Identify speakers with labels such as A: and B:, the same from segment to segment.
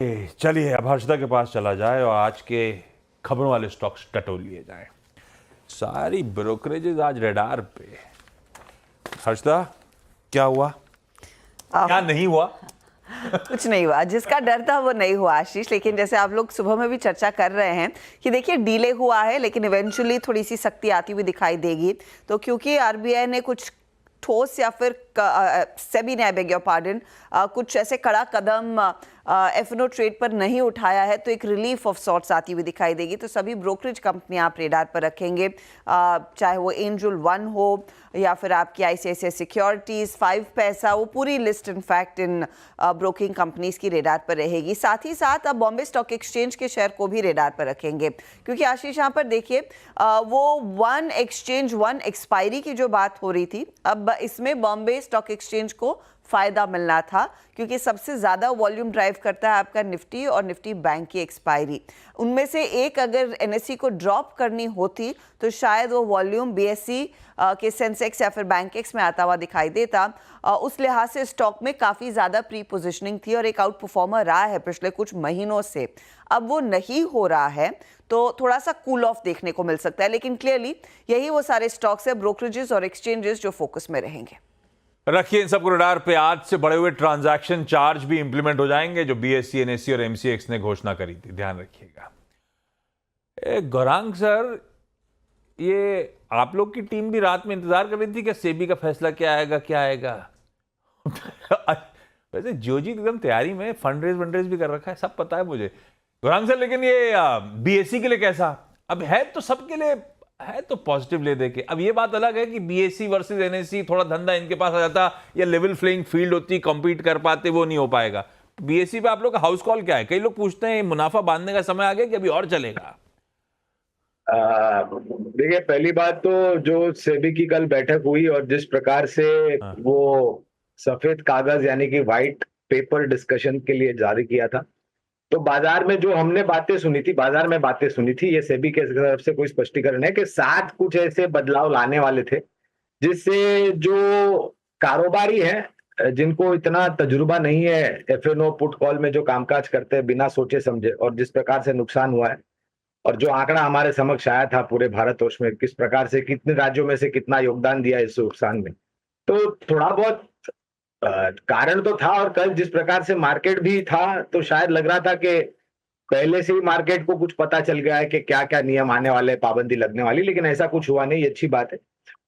A: चलिए अब हर्षदा के पास चला जाए और आज के खबरों वाले स्टॉक्स टटोल लिए जाएं। सारी ब्रोकरेजेस आज रडार पे। हर्षदा, क्या हुआ? क्या नहीं हुआ?
B: कुछ नहीं हुआ, जिसका डर था वो नहीं हुआ आशीष। लेकिन जैसे आप लोग सुबह में भी चर्चा कर रहे हैं कि देखिए डीले हुआ है लेकिन इवेंचुअली थोड़ी सी सख्ती आती हुई दिखाई देगी। तो क्योंकि आरबीआई ने कुछ ठोस या फिर सेबी ने, आई बेग योर पार्डन, कुछ ऐसे कड़ा कदम एफएनओ ट्रेड पर नहीं उठाया है, तो एक रिलीफ ऑफ सॉर्ट्स आती हुई दिखाई देगी। तो सभी ब्रोकरेज कंपनियां आप रेडार पर रखेंगे, चाहे वो एंजल वन हो या फिर आपकी आईसीआईसीआई सिक्योरिटीज, 5 पैसा, वो पूरी list in fact in broking companies की रेडार पर रहेगी। साथ ही साथ अब बॉम्बे स्टॉक एक्सचेंज के शेयर को भी रेडार पर रखेंगे, क्योंकि आशीष यहाँ पर देखिए वो वन एक्सचेंज वन एक्सपायरी की जो बात हो रही थी, अब इसमें बॉम्बे स्टॉक एक्सचेंज को फायदा मिलना था, क्योंकि सबसे ज्यादा वॉल्यूम ड्राइव करता है आपका निफ्टी और निफ्टी बैंक की एक्सपायरी। उनमें से एक अगर एनएसई को ड्रॉप करनी होती तो शायद वो वॉल्यूम बीएसई के सेंसेक्स या फिर बैंकेक्स में आता हुआ दिखाई देता। उस लिहाज से स्टॉक में काफी ज्यादा प्री पोजिशनिंग थी और एक आउट परफॉर्मर रहा है पिछले कुछ महीनों से। अब वो नहीं हो रहा है तो थोड़ा सा कूल ऑफ देखने को मिल सकता है, लेकिन क्लियरली यही वो सारे स्टॉक्स है, ब्रोकरेजेस और एक्सचेंजेस, जो फोकस में रहेंगे।
A: रखिए इन सबको रडार पे। आज से बढ़े हुए ट्रांजैक्शन चार्ज भी इंप्लीमेंट हो जाएंगे जो बीएसई, एनएसई और एमसीएक्स ने घोषणा करी थी, ध्यान रखिएगा। गौरांग सर, ये आप लोग की टीम भी रात में इंतजार कर रही थी कि सेबी का फैसला क्या आएगा क्या आएगा। वैसे जियोजी एकदम तैयारी में, फंड रेज भी कर रखा है, सब पता है मुझे गौरांग सर। लेकिन ये बीएसई के लिए कैसा? अब है तो सबके लिए है तो पॉजिटिव ले दे के। अब ये बात अलग है कि बीएसई वर्सेस एनएसई, थोड़ा धंधा इनके पास आ जाता या लेवल प्लेइंग फील्ड होती, कॉम्पीट कर पाते, वो नहीं हो पाएगा। बीएसई पे आप लोग का हाउस कॉल क्या है? कई लोग पूछते हैं मुनाफा बांधने का समय आ गया कि अभी और चलेगा?
C: देखिए, पहली बात तो जो सेबी की कल बैठक हुई और जिस प्रकार से वो सफेद कागज यानी कि व्हाइट पेपर डिस्कशन के लिए जारी किया था, तो बाजार में जो हमने बातें सुनी थी, बाजार में बातें सुनी थी, ये सेबी के तरफ से कोई स्पष्टीकरण है कि 7 कुछ ऐसे बदलाव लाने वाले थे जिससे जो कारोबारी हैं, जिनको इतना तजुर्बा नहीं है एफएनओ पुट कॉल में, जो कामकाज करते हैं बिना सोचे समझे, और जिस प्रकार से नुकसान हुआ है और जो आंकड़ा हमारे समक्ष आया था पूरे भारतवर्ष में, किस प्रकार से कितने राज्यों में से कितना योगदान दिया इस नुकसान में, तो थोड़ा बहुत कारण तो था। और कल जिस प्रकार से मार्केट भी था तो शायद लग रहा था कि पहले से ही मार्केट को कुछ पता चल गया है कि क्या क्या नियम आने वाले, पाबंदी लगने वाली, लेकिन ऐसा कुछ हुआ नहीं, अच्छी बात है।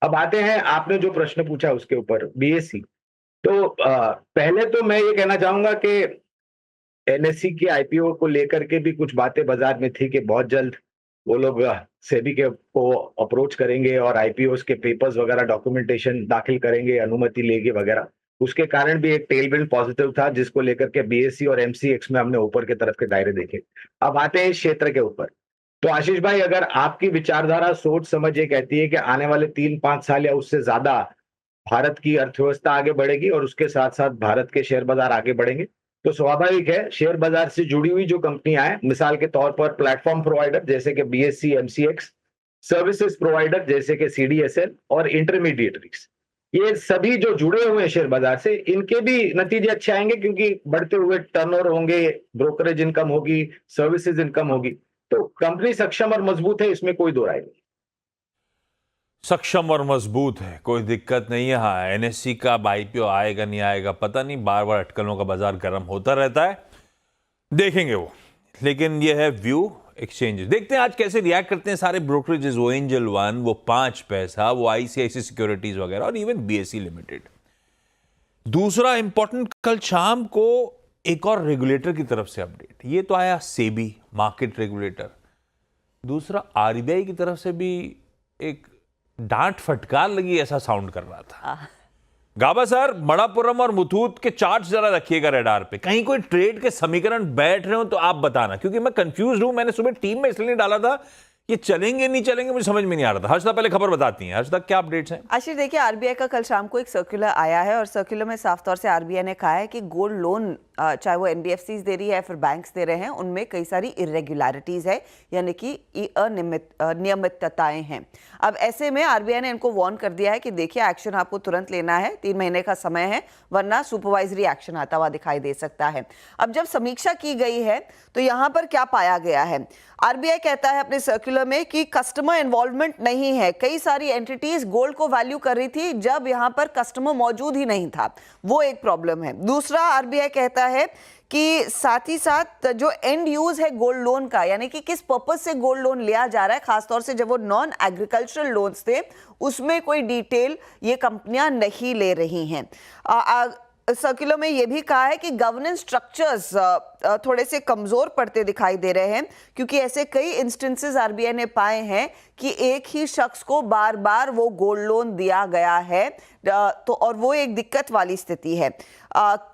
C: अब आते हैं आपने जो प्रश्न पूछा उसके ऊपर, बीएसई। तो पहले तो मैं ये कहना चाहूंगा कि एनएसई की आईपीओ को लेकर के भी कुछ बातें बाजार में थी कि बहुत जल्द वो लोग सेबी के को अप्रोच करेंगे और आईपीओ के पेपर्स वगैरह, डॉक्यूमेंटेशन दाखिल करेंगे, अनुमति लेंगे वगैरह। उसके कारण भी एक टेलविंड पॉजिटिव था, जिसको लेकर के बीएसई और एमसीएक्स में हमने ऊपर के तरफ के दायरे देखे। अब आते हैं इस क्षेत्र के ऊपर। तो आशीष भाई, अगर आपकी विचारधारा, सोच समझ ये कहती है कि आने वाले 3-5 साल या उससे ज्यादा भारत की अर्थव्यवस्था आगे बढ़ेगी और उसके साथ साथ भारत के शेयर बाजार आगे बढ़ेंगे, तो स्वाभाविक है शेयर बाजार से जुड़ी हुई जो कंपनियां हैं, मिसाल के तौर पर प्लेटफॉर्म प्रोवाइडर जैसे कि बीएसई, एमसीएक्स, सर्विसेज प्रोवाइडर जैसे कि सीडीएसएल और इंटरमीडिएटरीज, ये सभी जो जुड़े हुए हैं शेयर बाजार से, इनके भी नतीजे अच्छे आएंगे, क्योंकि बढ़ते हुए टर्नओवर होंगे, ब्रोकरेज इनकम होगी, सर्विसेज इनकम होगी। तो कंपनी सक्षम और मजबूत है, इसमें कोई दो राय नहीं।
A: सक्षम और मजबूत है, कोई दिक्कत नहीं है। हाँ, एनएससी का आईपीओ आएगा नहीं आएगा पता नहीं, बार बार अटकलों का बाजार गर्म होता रहता है, देखेंगे वो। लेकिन ये है व्यू एक्सचेंजेस। देखते हैं आज कैसे रिएक्ट करते हैं सारे ब्रोकरेजेस, वो एंजल वन, वो 5 पैसा, वो आईसीआईसीआई सिक्योरिटीज वगैरह, और इवन बीएसई लिमिटेड। दूसरा इंपॉर्टेंट, कल शाम को एक और रेगुलेटर की तरफ से अपडेट। ये तो आया सेबी, मार्केट रेगुलेटर। दूसरा आरबीआई की तरफ से भी एक डांट फटकार लगी, ऐसा साउंड कर रहा था। गाबा सर, मणापुरम और मुथूट के चार्ट जरा रखिएगा रडार पे, कहीं कोई ट्रेड के समीकरण बैठ रहे हो तो आप बताना, क्योंकि मैं कंफ्यूज हूं। मैंने सुबह टीम में इसलिए नहीं डाला था, ये चलेंगे नहीं चलेंगे मुझे समझ में नहीं आ रहा था। हर्षदा पहले खबर बताती हैं। हर्षदा, क्या अपडेट्स हैं?
B: आशीष, देखिए आरबीआई का कल शाम को एक सर्कुलर आया है और सर्कुलर में साफ तौर से आरबीआई ने कहा है कि गोल्ड लोन चाहे वो एनबीएफसीज दे रही है या फिर बैंक्स दे रहे हैं, उनमें कई सारी इरेगुलरिटीज है, यानी कि अनियमितताएं हैं। अब ऐसे में आरबीआई ने इनको वार्न कर दिया है कि देखिए एक्शन आपको तुरंत लेना है, 3 महीने का समय है, वरना सुपरवाइजरी एक्शन आता हुआ दिखाई दे सकता है। अब जब समीक्षा की गई है तो यहाँ पर क्या पाया गया है? आरबीआई कहता है अपने सर्कुलर में कि कस्टमर इन्वॉल्वमेंट नहीं है। कई सारी एंटिटीज गोल्ड को वैल्यू कर रही थी जब यहाँ पर कस्टमर मौजूद ही नहीं था, वो एक प्रॉब्लम है। दूसरा, आरबीआई कहता है कि साथ ही साथ जो एंड यूज है गोल्ड लोन का, यानी कि किस पर्पस से गोल्ड लोन लिया जा रहा है, खासतौर से जब वो नॉन एग्रीकल्चरल लोन्स थे, उसमें कोई डिटेल ये कंपनियां नहीं ले रही हैं। सर्कुलर में ये भी कहा है कि गवर्नेंस स्ट्रक्चर्स थोड़े से कमजोर पड़ते दिखाई दे रहे हैं, क्योंकि ऐसे कई इंस्टेंसेस आरबीआई ने पाए हैं कि एक ही शख्स को बार बार वो गोल्ड लोन दिया गया है, तो और वो एक दिक्कत वाली स्थिति है।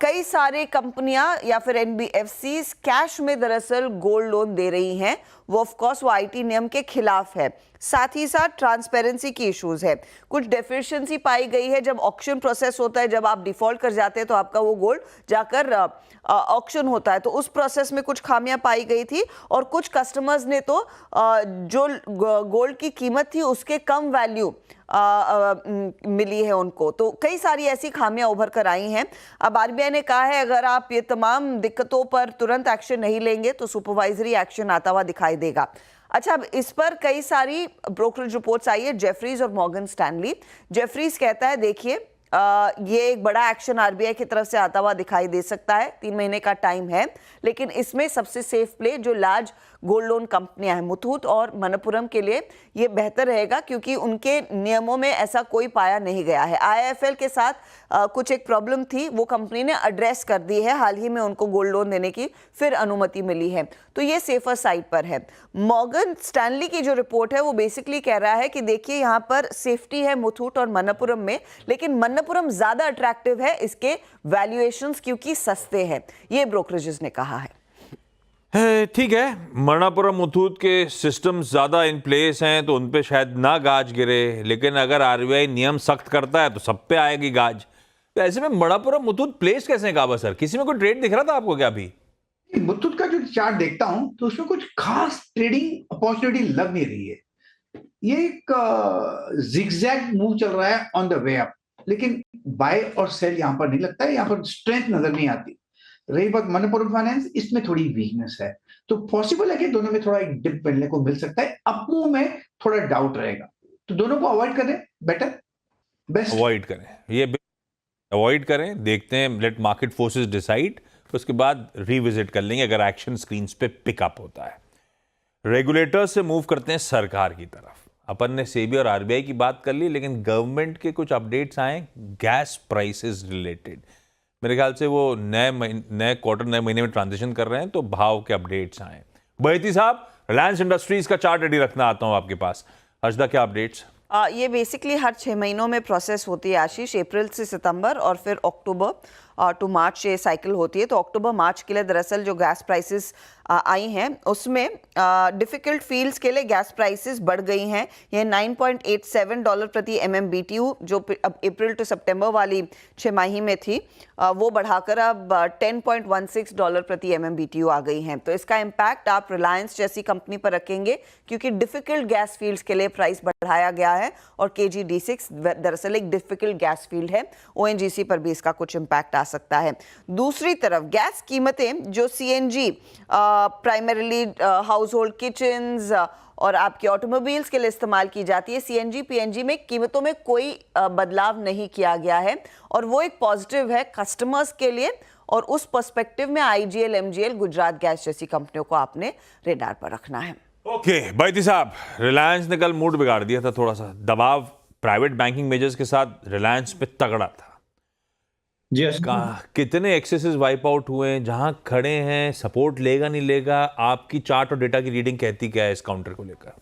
B: कई सारे कंपनियां या फिर एनबीएफसीज कैश में दरअसल गोल्ड लोन दे रही हैं, वो ऑफ कोर्स वो आईटी नियम के खिलाफ है। साथ ही साथ ट्रांसपेरेंसी की इश्यूज है, कुछ डेफिशिएंसी पाई गई है। जब ऑक्शन प्रोसेस होता है, जब आप डिफॉल्ट कर जाते हैं तो आपका वो गोल्ड जाकर ऑक्शन होता है, तो उस प्रोसेस में कुछ खामियां पाई गई थी और कुछ कस्टमर्स ने तो जो गोल्ड की कीमत थी उसके कम वैल्यू मिली है उनको। तो कई सारी ऐसी खामियां उभर कर आई हैं। अब आरबीआई ने कहा है अगर आप ये तमाम दिक्कतों पर तुरंत एक्शन नहीं लेंगे तो सुपरवाइजरी एक्शन आता हुआ दिखाई देगा। अच्छा, अब इस पर कई सारी ब्रोकरेज रिपोर्ट्स आई है, जेफरीज और मॉर्गन स्टैनली। जेफरीज कहता है देखिए ये एक बड़ा एक्शन आरबीआई की तरफ से आता हुआ दिखाई दे सकता है, 3 महीने का टाइम है, लेकिन इसमें सबसे सेफ प्ले जो लार्ज गोल्ड लोन कंपनियां हैं, मुथूट और मनप्पुरम के लिए ये बेहतर रहेगा, क्योंकि उनके नियमों में ऐसा कोई पाया नहीं गया है। आईआईएफएल के साथ कुछ एक प्रॉब्लम थी, वो कंपनी ने एड्रेस कर दी है, हाल ही में उनको गोल्ड लोन देने की फिर अनुमति मिली है, तो ये सेफर साइड पर है। मॉर्गन स्टैनली की जो रिपोर्ट है वो बेसिकली कह रहा है कि देखिए यहाँ पर सेफ्टी है मुथूट और मनप्पुरम में, लेकिन मनप्पुरम ज्यादा अट्रैक्टिव है, इसके वैल्यूएशंस क्योंकि सस्ते हैं, ये ब्रोकरेजेस ने कहा है।
A: ठीक है, मणप्पुरम मुथूट के सिस्टम ज़्यादा इन प्लेस हैं तो उन पे शायद ना गाज गिरे, लेकिन अगर आरबीआई नियम सख्त करता है तो सब पे आएगी गाज। तो ऐसे में मणप्पुरम मुथूट प्लेस कैसे है काबा सर? किसी में कोई ट्रेड दिख रहा था आपको क्या अभी?
D: मुथूट का जो चार्ट देखता हूं तो उसमें कुछ खास ट्रेडिंग अपॉर्चुनिटी लग नहीं रही है। ये एक जिगजैग मूव चल रहा है ऑन द वे अप, लेकिन बाय और सेल यहां पर नहीं लगता है, यहां पर स्ट्रेंथ नजर नहीं आती। रही बात मनप्पुरम फाइनेंस, इसमें थोड़ी वीकनेस है, तो पॉसिबल है कि दोनों में थोड़ा एक डिप मिलने को मिल सकता है। अपमूव में थोड़ा डाउट रहेगा, तो दोनों को अवॉइड करें, बेटर बेस्ट
A: अवॉइड करें, ये अवॉइड करें, देखते हैं, लेट मार्केट फोर्सेस डिसाइड, उसके बाद रिविजिट कर लेंगे अगर एक्शन स्क्रीन्स पे पिकअप होता है। रेगुलेटर से मूव करते हैं सरकार की तरफ। अपन ने सेबी और आरबीआई की बात कर ली, लेकिन गवर्नमेंट के कुछ अपडेट्स आए गैस प्राइसेस रिलेटेड। मेरे ख्याल से वो नए क्वार्टर, नए महीने में ट्रांजिशन कर रहे हैं, तो भाव के अपडेट्स आए। बैती साहब, रिलायंस इंडस्ट्रीज का चार्ट रेडी रखना आता हूं आपके पास। हर्षदा, क्या अपडेट्स?
B: ये बेसिकली हर 6 महीनों में प्रोसेस होती है आशीष, अप्रैल से सितंबर और फिर अक्टूबर टू मार्च ये साइकिल होती है। तो अक्टूबर मार्च के लिए दरअसल जो गैस प्राइसेस आई हैं उसमें डिफिकल्ट फील्ड्स के लिए गैस प्राइसेस बढ़ गई हैं। ये $9.87 प्रति MMBTU जो अब अप्रैल टू सितंबर वाली 6 माही में थी, वो बढ़ाकर अब $10.16 प्रति MMBTU आ गई हैं। तो इसका इम्पैक्ट आप रिलायंस जैसी कंपनी पर रखेंगे, क्योंकि डिफिकल्ट गैस फील्ड्स के लिए प्राइस बढ़ाया गया है और KG-D6 दरअसल एक डिफिकल्ट गैस फील्ड है। ONGC पर भी इसका कुछ इम्पैक्ट आ सकता है। दूसरी तरफ गैस कीमतें जो CNG primarily house hold kitchens और आपके ऑटोमोबाइल्स के लिए इस्तेमाल की जाती है, CNG PNG में कीमतों में कोई बदलाव नहीं किया गया है, और वो एक पॉजिटिव है कस्टमर्स के लिए। और उस पर्सपेक्टिव में IGL, MGL, गुजरात गैस जैसी कंपनियों को आपने रेडार पर रखना है।
A: ओके, बैती साहब, रिलायंस ने कल मूड बिगाड़ दिया था, थोड़ा सा दबाव प्राइवेट बैंकिंग मेजर्स के साथ रिलायंस पे तगड़ा था।
E: जी,
A: कितने एक्सेसेस वाइप आउट हुए हैं, जहां खड़े हैं, सपोर्ट लेगा नहीं लेगा, आपकी चार्ट और डेटा की रीडिंग कहती क्या है इस काउंटर को लेकर?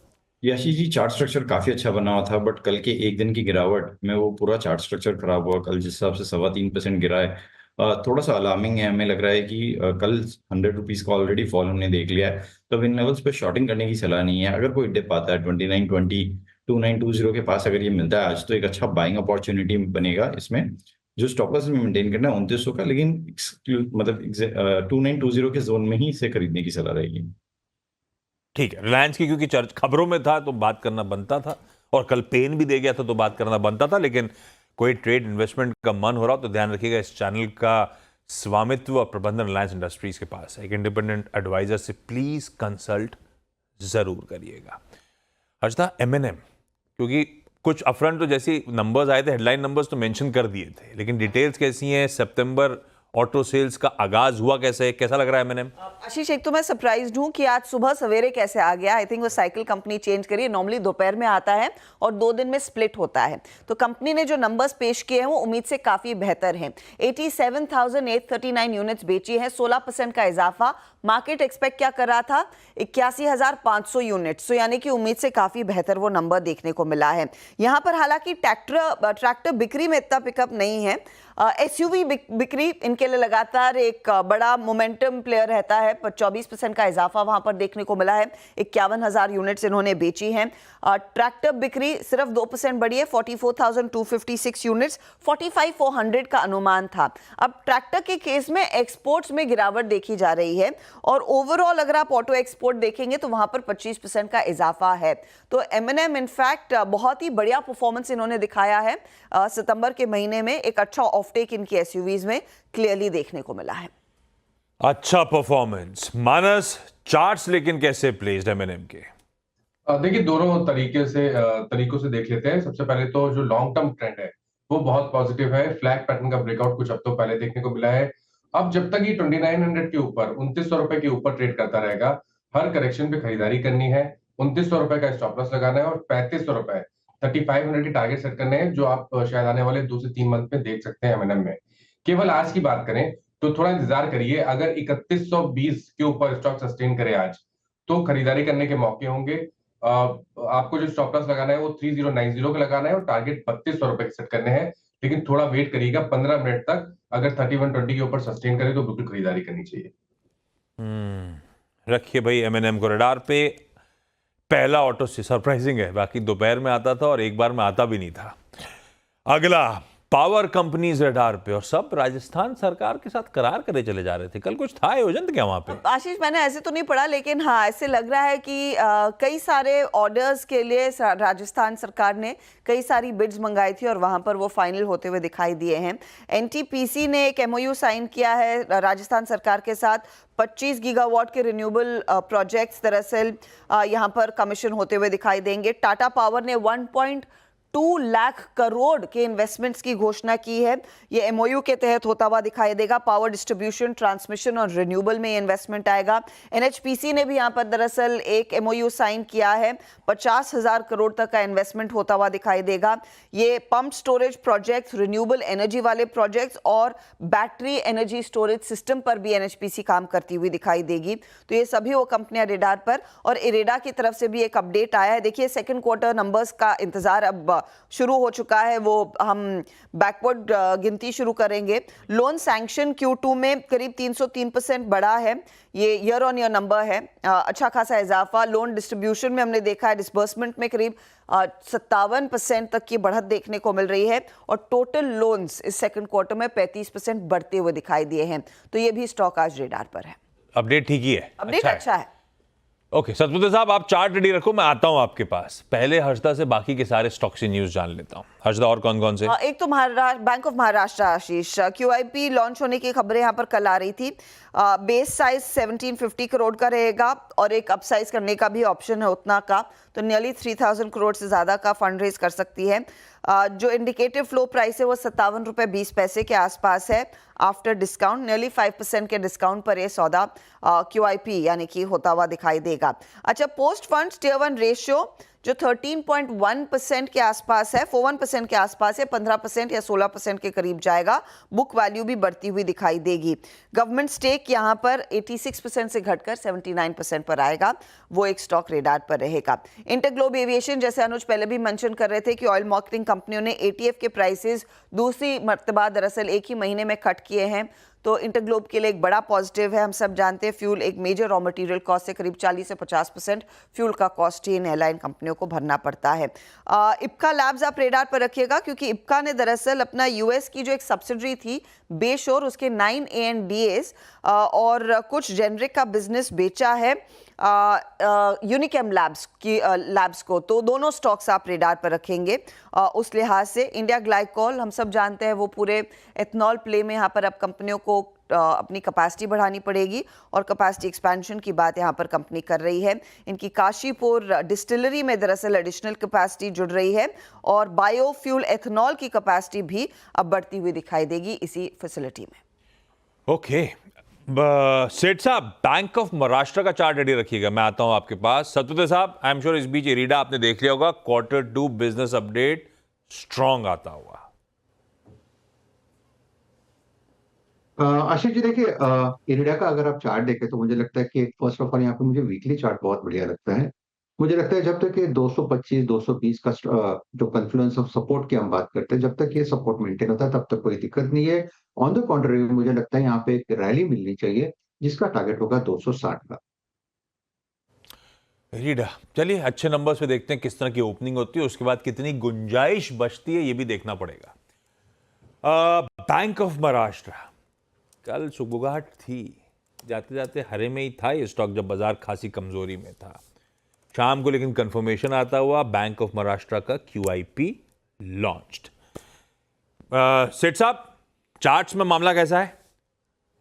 E: यशी जी, चार्ट स्ट्रक्चर काफी अच्छा बना हुआ था, बट कल के एक दिन की गिरावट में वो पूरा चार्ट स्ट्रक्चर खराब हुआ। कल जिस हिसाब से 3.25% गिरा है, थोड़ा सा अलार्मिंग है। हमें लग रहा है कि कल 100 रुपीज का ऑलरेडी फॉल हमने देख लिया है, तो इन लेवल्स पे शॉर्टिंग करने की सलाह नहीं है। अगर कोई डिप आता है 2920 2920 के पास, अगर ये मिलता है आज, तो एक अच्छा बाइंग अपॉर्चुनिटी बनेगा इसमें। जो स्टॉप लॉस मेंटेन करना है 2900 का, लेकिन मतलब 2920 के जोन में ही इसे खरीदने की सलाह रहेगी।
A: ठीक है, रिलायंस की क्योंकि चर्च खबरों में था तो बात करना बनता था, और कल पेन भी दे गया था तो बात करना बनता था, लेकिन कोई ट्रेड इन्वेस्टमेंट का मन हो रहा हो तो ध्यान रखिएगा इस चैनल का स्वामित्व और प्रबंधन रिलायंस इंडस्ट्रीज के पास है। एक इंडिपेंडेंट एडवाइजर से प्लीज कंसल्ट जरूर करिएगा। हर्षदा, M&M, क्योंकि कुछ अपफ्रंट तो जैसे नंबर्स आए थे, हेडलाइन नंबर्स तो मेंशन कर दिए थे, लेकिन डिटेल्स कैसी हैं? सितंबर ऑटो सेल्स का आगाज हुआ कैसे, कैसा लग रहा है M&M?
B: आशीष, एक तो मैं सरप्राइज्ड हूँ कि आज सुबह सवेरे कैसे आ गया। आई थिंक वो साइकिल कंपनी चेंज करी है, नॉर्मली दोपहर में आता है और 2 दिन में स्प्लिट होता है। तो कंपनी ने जो नंबर्स पेश किए हैं वो उम्मीद से काफी बेहतर हैं। 87,839 यूनिट्स बेची है, 16% का इजाफा। मार्केट एक्सपेक्ट क्या कर रहा था? 81,500 यूनिट्स, तो यानी कि उम्मीद से काफी बेहतर वो नंबर देखने को मिला है। यहाँ पर हालांकि ट्रैक्टर बिक्री में इतना पिकअप नहीं है। SUV बिक्री इनके लिए लगातार एक बड़ा मोमेंटम प्लेयर रहता है, पर 24% का इजाफा वहां पर देखने को मिला है। 51,000 यूनिट्स इन्होंने बेची हैं। ट्रैक्टर बिक्री सिर्फ 2% बढ़ी है, 44,256 यूनिट्स, 45,400 का अनुमान था। अब ट्रैक्टर के केस में एक्सपोर्ट्स में गिरावट देखी जा रही है, और ओवरऑल अगर आप ऑटो एक्सपोर्ट देखेंगे तो वहां पर 25% का इजाफा है। तो M&M इनफैक्ट बहुत ही बढ़िया परफॉर्मेंस इन्होंने दिखाया है। सितंबर के महीने में एक अच्छा ऑफटेक इनकी SUVs में क्लियरली देखने को मिला है।
A: अच्छा परफॉर्मेंस। मानस, चार्ट्स लेकिन कैसे प्लेस्ड M&M के?
F: देखिए, दोनों तरीकों से देख लेते हैं। सबसे पहले तो जो लॉन्ग टर्म ट्रेंड है वो बहुत पॉजिटिव है। फ्लैग पैटर्न का ब्रेकआउट कुछ हफ्तों पहले देखने को मिला है। अब जब तक ये 2900 के ऊपर, 2900 रुपए के ऊपर ट्रेड करता रहेगा, हर करेक्शन पे खरीदारी करनी है। 2900 रुपए का स्टॉप लॉस लगाना है और 3500 रुपए 3500 के टारगेट सेट करने हैं, जो आप शायद आने वाले 2 से 3 मंथ में देख सकते हैं M&M में। केवल आज की बात करें तो थोड़ा इंतजार करिए। अगर 3120 के ऊपर स्टॉक सस्टेन करे आज, तो खरीदारी करने के मौके होंगे। आपको जो स्टॉप लॉस लगाना है वो 3090 का लगाना है और टारगेट 3200 रुपए सेट करने हैं। लेकिन थोड़ा वेट करिएगा 15 मिनट तक। अगर 3120 के ऊपर सस्टेन करे तो बिल्कुल खरीदारी करनी चाहिए।
A: रखिए भाई M&M को रडार पे। पहला ऑटो से सरप्राइजिंग है, बाकी दोपहर में आता था और एक बार में आता भी नहीं था। अगला पावर कंपनीज रडार पे, और सब राजस्थान सरकार के साथ करार करे चले जा रहे थे। कल कुछ था आयोजन क्या वहां पे?
B: आशीष, मैंने ऐसे तो नहीं पढ़ा, लेकिन हाँ ऐसे लग रहा है कि कई सारे ऑर्डर्स के लिए राजस्थान सरकार ने कई सारी बिड्स मंगाई थी और वहां पर वो फाइनल होते हुए दिखाई दिए हैं। NTPC ने एक MOU साइन किया है राजस्थान सरकार के साथ। 25 गीगावाट के रिन्यूएबल प्रोजेक्ट्स दरअसल यहाँ पर कमीशन होते हुए दिखाई देंगे। टाटा पावर ने 1.2 लाख करोड़ के इन्वेस्टमेंट्स की घोषणा की है। ये MOU के तहत होता हुआ दिखाई देगा। पावर डिस्ट्रीब्यूशन, ट्रांसमिशन और रिन्यूएबल में इन्वेस्टमेंट आएगा। NHPC ने भी यहाँ पर दरअसल एक MOU साइन किया है। 50,000 करोड़ तक का इन्वेस्टमेंट होता हुआ दिखाई देगा। ये pump storage projects, renewable energy वाले प्रोजेक्ट्स और बैटरी एनर्जी स्टोरेज सिस्टम पर भी NHPC काम करती हुई दिखाई देगी। तो ये सभी वो कंपनियां रेडार पर, और इरेडा की तरफ से भी एक अपडेट आया है। देखिए, सेकेंड क्वार्टर नंबर्स का इंतजार अब शुरू हो चुका है, वो हम बैकवर्ड गिनती शुरू करेंगे। लोन सैंक्शन Q2 में करीब 303% बढ़ा है, ये ईयर ऑन ईयर नंबर है, अच्छा खासा इजाफा। लोन डिस्ट्रीब्यूशन में हमने देखा है डिसबर्समेंट में करीब 57% तक की बढ़त देखने को मिल रही है, और टोटल लोन्स इस सेकंड क्वार्टर में 35% बढ़ते हुए दिखाई दिए हैं। तो ये भी स्टॉक आज रेडार पर है।
A: अपडेट ठीक ही है,
B: अपडेट अच्छा है।
A: ओके सतपुत्र साहब, आप चार्ट रेडी रखो, मैं आता हूं आपके पास। पहले हर्षदा से बाकी के सारे स्टॉक से न्यूज जान लेता हूं। हर्षदा, और कौन कौन से?
B: एक तो bank of Maharashtra Ashish, QIP launch होने की खबरें यहाँ पर कल आ रही थी। बेस साइज 1750 करोड़ का रहेगा और एक अपसाइज करने का भी ऑप्शन है उतना का, तो नियरली 3000 करोड़ से ज्यादा का फंड रेज कर सकती है। जो इंडिकेटिव फ्लो प्राइस है वो 57 रुपए 20 पैसे के आसपास है आफ्टर डिस्काउंट। नियरली 5% के डिस्काउंट पर ये सौदा QIP यानी कि होता हुआ दिखाई देगा। अच्छा, पोस्ट फंड्स टियर 1 रेशियो जो 13.1% के आसपास है, 41% के आसपास है, 15% या 16% के करीब जाएगा। बुक वैल्यू भी बढ़ती हुई दिखाई देगी। गवर्नमेंट स्टेक यहाँ पर 86% से घटकर 79% पर आएगा, वो एक स्टॉक रेडार पर रहेगा। इंटरग्लोब एविएशन, जैसे अनुज पहले भी मेंशन कर रहे थे कि ऑयल मार्केटिंग कंपनियों ने ATF के प्राइसेस दूसरी मर्तबा दरअसल एक ही महीने में कट किए हैं, तो इंटरग्लोब के लिए एक बड़ा पॉजिटिव है। हम सब जानते हैं फ्यूल एक मेजर रॉ मटेरियल कॉस्ट से करीब 40 से 50% फ्यूल का कॉस्ट ही इन एयरलाइन कंपनियों को भरना पड़ता है। इप्का लैब्स आप रेडार पर रखिएगा, क्योंकि इप्का ने दरअसल अपना यूएस की जो एक सब्सिडरी थी बेशोर, उसके 9 ANDAs और कुछ जेनरिक का बिजनेस बेचा है यूनिकेम लैब्स को। तो दोनों स्टॉक्स आप रेडार पर रखेंगे उस लिहाज से। इंडिया ग्लाइकोल हम सब जानते हैं वो पूरे एथनॉल प्ले में यहाँ पर अब कंपनियों को अपनी कैपेसिटी बढ़ानी पड़ेगी और कैपेसिटी एक्सपेंशन की बात यहाँ पर कंपनी कर रही है। इनकी काशीपुर डिस्टिलरी में दरअसल एडिशनल कैपेसिटी जुड़ रही है और बायोफ्यूल एथनॉल की कैपेसिटी भी अब बढ़ती हुई दिखाई देगी इसी फैसिलिटी में।
A: ओके सेठ साहब, बैंक ऑफ महाराष्ट्र का चार्ट रेडी रखिएगा, मैं आता हूं आपके पास। सत्यदेव साहब, आई एम श्योर इस बीच इरीडा आपने देख लिया होगा, Q2 बिजनेस अपडेट स्ट्रॉन्ग आता हुआ।
G: आशीष जी देखिए, इरिडा का अगर आप चार्ट देखें तो मुझे लगता है कि फर्स्ट ऑफ ऑल यहाँ पे मुझे वीकली चार्ट बहुत बढ़िया लगता है। मुझे लगता है जब तक ये 225 220 का जो कॉन्फ्लुएंस ऑफ सपोर्ट की हम बात करते हैं, जब तक ये सपोर्ट मेंटेन होता है तब तक कोई दिक्कत नहीं है। ऑन द कॉन्ट्ररी मुझे लगता है यहाँ पे एक रैली मिलनी चाहिए जिसका टारगेट होगा 260 का।
A: इरीडा, चलिए अच्छे नंबर्स पे देखते हैं किस तरह की ओपनिंग होती है, उसके बाद कितनी गुंजाइश बचती है ये भी देखना पड़ेगा। बैंक ऑफ महाराष्ट्र कल सुगबुगाहट थी, जाते जाते हरे में ही था ये स्टॉक जब बाजार खासी कमजोरी में था। शाम को लेकिन कंफर्मेशन आता हुआ बैंक ऑफ महाराष्ट्र का QIP लॉन्च्ड। सेठ साहब, चार्ट्स में मामला कैसा है?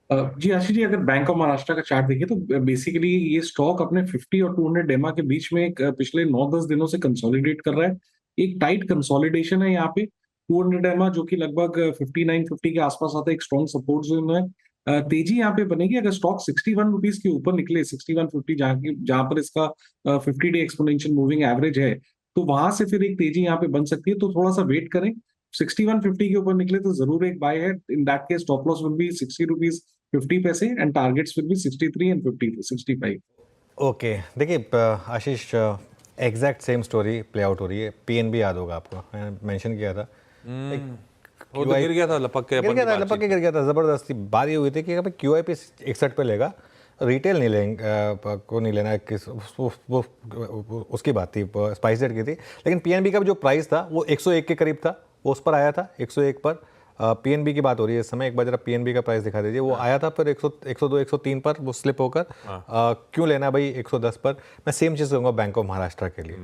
H: जी आशीष जी, अगर बैंक ऑफ महाराष्ट्र का चार्ट देखें तो बेसिकली ये स्टॉक अपने 50 और 200 डेमा के बीच में एक पिछले 9-10 दिनों से कंसोलिडेट कर रहा है। एक टाइट कंसोलिडेशन है यहाँ पे। 200 डेमा जो कि लगभग 59-50 के आसपास आता है, एक स्ट्रॉन्ग सपोर्ट जोन है। तेजी यहाँ पे बनेगी अगर स्टॉक 61 रुपीज के ऊपर निकले, 61.50 जहां पर इसका 50 डे एक्सपोनेंशियल मूविंग एवरेज है, तो वहां से फिर एक तेजी यहाँ पे बन सकती है। तो थोड़ा सा वेट करें, 61.50 के ऊपर निकले तो जरूर एक बाय है। In that case stop loss will be 60 rupees 50 पैसे and targets will be 63 and 65।
I: Okay, देखिए Ashish, exact same story play out हो रही है। PNB याद होगा आपको, मैंने मेंशन किया था।
A: वो तो गिर गया था, लपक के
I: गिर गया था जबरदस्ती। बात ये हुई थी कि QIP 61 पे लेगा, रिटेल नहीं लेंगे को नहीं लेना, वो उसकी बात थी, स्पाइसजेट की थी। लेकिन PNB का जो प्राइस था वो 101 के करीब था, वो उस पर आया था 101 पर। PNB की बात हो रही है इस समय। एक बार जरा PNB का प्राइस दिखा दीजिए। वो आया था फिर 102 103 पर वो स्लिप होकर क्यों लेना भाई 110 पर। मैं सेम चीज़ कहूँगा बैंक ऑफ महाराष्ट्र के लिए।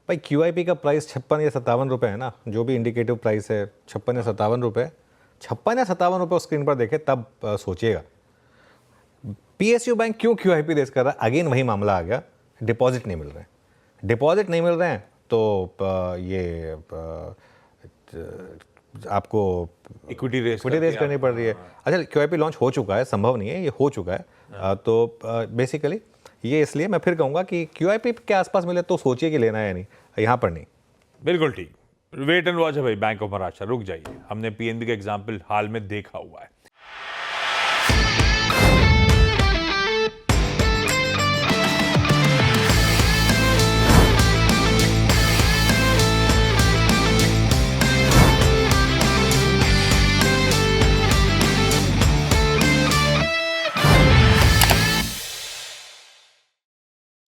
I: भाई QIP का प्राइस 56 या 57 रुपये है ना, जो भी इंडिकेटिव प्राइस है 56 या 57 रुपये। 56 या 57 रुपये स्क्रीन पर देखे तब सोचिएगा। PSU बैंक क्यों QIP रेस कर रहा है? अगेन वही मामला आ गया, डिपॉजिट नहीं मिल रहे हैं। डिपॉजिट नहीं मिल रहे हैं तो ये आपको इक्विटी रेस करनी पड़ रही है। अच्छा, QIP लॉन्च हो चुका है, संभव नहीं है, ये हो चुका है। तो बेसिकली ये इसलिए मैं फिर कहूँगा कि QIP के आसपास मिले तो सोचिए कि लेना है या नहीं, यहाँ पर नहीं।
A: बिल्कुल ठीक, वेट एंड वॉच है भाई बैंक ऑफ महाराष्ट्र। रुक जाइए, हमने PNB का एग्जाम्पल हाल में देखा हुआ है।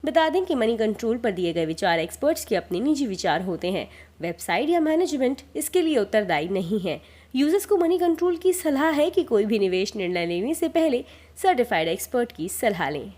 J: बता दें कि मनी कंट्रोल पर दिए गए विचार एक्सपर्ट्स के अपने निजी विचार होते हैं। वेबसाइट या मैनेजमेंट इसके लिए उत्तरदायी नहीं है। यूजर्स को मनी कंट्रोल की सलाह है कि कोई भी निवेश निर्णय लेने से पहले सर्टिफाइड एक्सपर्ट की सलाह लें।